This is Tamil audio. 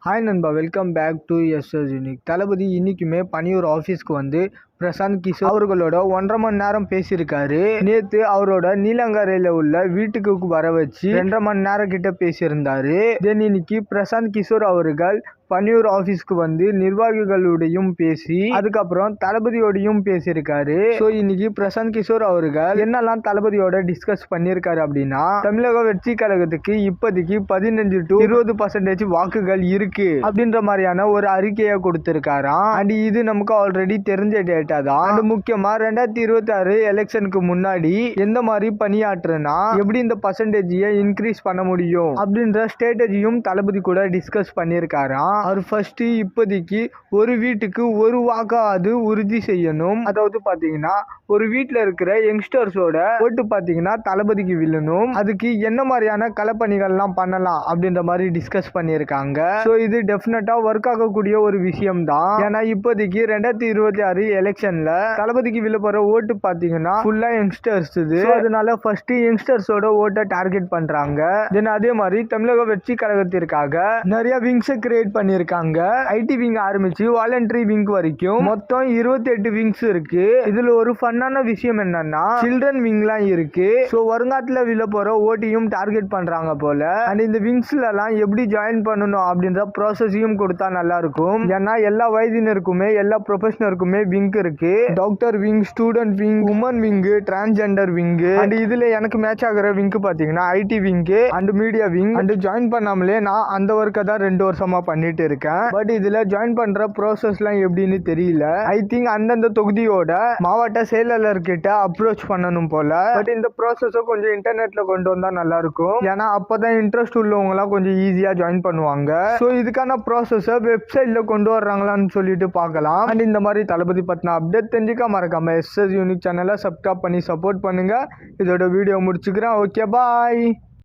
ஹாய் நண்பா, welcome back to SS unique. Thalapathy இன்னைக்குமே பனியூர் ஆஃபீஸ்க்கு வந்து பிரசாந்த் கிஷோர் அவர்களோட 1.5 மணி நேரம் பேசியிருக்காரு. நேற்று அவரோட நீலங்கரையில் உள்ள வீட்டுக்கு வர வச்சு 2.5 மணி நேரம் கிட்ட பேசியிருந்தாரு. தென் இன்னைக்கு பிரசாந்த் கிஷோர் அவர்கள் பனியூர் ஆஃபீஸ்க்கு வந்து நிர்வாகிகளுடையும் பேசி அதுக்கப்புறம் தளபதியோடையும் பேசியிருக்காரு. ஸோ இன்னைக்கு பிரசாந்த் கிஷோர் அவர்கள் என்னெல்லாம் தளபதியோட டிஸ்கஸ் பண்ணியிருக்காரு அப்படின்னா, தமிழக வெற்றி கழகத்துக்கு இப்போதைக்கு 15 to 20% வாக்குகள் இருக்கு அப்படின்ற மாதிரியான ஒரு அறிக்கையை கொடுத்திருக்காராம். அண்ட் இது நமக்கு ஆல்ரெடி தெரிஞ்ச டேட்டா தான். அண்ட் முக்கியமா 2026 எலெக்ஷனுக்கு முன்னாடி எந்த மாதிரி பணியாற்றுனா எப்படி இந்த பர்சன்டேஜை இன்க்ரீஸ் பண்ண முடியும் அப்படின்ற ஸ்ட்ராட்டஜியும் தளபதி கூட டிஸ்கஸ் பண்ணியிருக்காராம். அவர் ஃபர்ஸ்ட் இப்போதைக்கு ஒரு வீட்டுக்கு ஒரு வாக்காவது உறுதி செய்யணும். அதாவது பாத்தீங்கன்னா ஒரு வீட்டில் இருக்கிற யங்ஸ்டர்ஸோட ஓட்டு பாத்தீங்கன்னா தளபதிக்கு விழணும். அதுக்கு என்ன மாதிரியான களப்பணிகள்லாம் பண்ணலாம் அப்படின்ற மாதிரி டிஸ்கஸ் பண்ணியிருக்காங்க. ஸோ இது டெஃபினட்டா ஒர்க் ஆகக்கூடிய ஒரு விஷயம் தான். ஏன்னா இப்போதைக்கு 2026 எலெக்ஷன்ல தளபதிக்கு விழ போற ஓட்டு பாத்தீங்கன்னா ஃபுல்லா யங்ஸ்டர்ஸ். அதனால ஃபர்ஸ்ட் யங்ஸ்டர்ஸோட ஓட்டை டார்கெட் பண்றாங்க. தென் அதே மாதிரி தமிழக வெற்றி கழகத்திற்காக நிறைய விங்ஸ் கிரியேட் பண்ணியிருக்காங்க. ஐடி விங் ஆரம்பிச்சு வாலண்டரி விங் வரைக்கும் மொத்தம் 28 விங்ஸ் இருக்கு. இதுல ஒரு ஃபன்னான விஷயம் என்னன்னா சில்ட்ரன் விங்லாம் இருக்கு. ஸோ வருங்காலத்துல விழ போற ஓட்டையும் டார்கெட் பண்றாங்க போல. அண்ட் இந்த விங்ஸ்ல எல்லாம் எப்படி ஜாயின் பண்ணணும் அப்படின்ற ப்ராசஸையும் கொடுத்தா நல்லா இருக்கும். ஏன்னா எல்லா வயதினருக்குமே எல்லா ப்ரொஃபஷனருக்குமே விங் இருக்கு. Doctor wing, student wing, woman wing, transgender wing. And இதுல எனக்கு மேட்ச் ஆகிற விங் பாத்தீங்கன்னா IT wing and media wing. And join பண்ணாமலே நான் அந்த ஒர்க்கை தான் 2 வருஷமா பண்ணிட்டு இருக்கேன். பட் இதுல ஜாயின் பண்ற ப்ராசஸ்லாம் எப்படின்னு தெரியல. ஐ திங்க் அந்தந்த தொகுதியோட மாவட்ட செயலாளர் கிட்ட அப்ரோச் பண்ணணும் போல. பட் இந்த ப்ராசஸ கொஞ்சம் இன்டர்நெட்ல கொண்டு வந்தா நல்லா இருக்கும். ஏன்னா அப்பதான் இன்ட்ரெஸ்ட் உள்ளவங்க எல்லாம் கொஞ்சம் ஈஸியா ஜாயின் பண்ணுவாங்க. ஸோ இதுக்கான ப்ராசஸ வெப்சைட்ல கொண்டு வர்றாங்களான்னு சொல்லிட்டு பார்க்கலாம். அண்ட் இந்த மாதிரி தளபதி பத்தின அப்டேட் தெரிஞ்சுக்க மறக்காம எஸ்எஸ் யூனிக் சேனலை சப்ஸ்கிரைப் பண்ணி சப்போர்ட் பண்ணுங்க. இதோட வீடியோ முடிச்சுக்கிறேன். ஓகே, பாய்.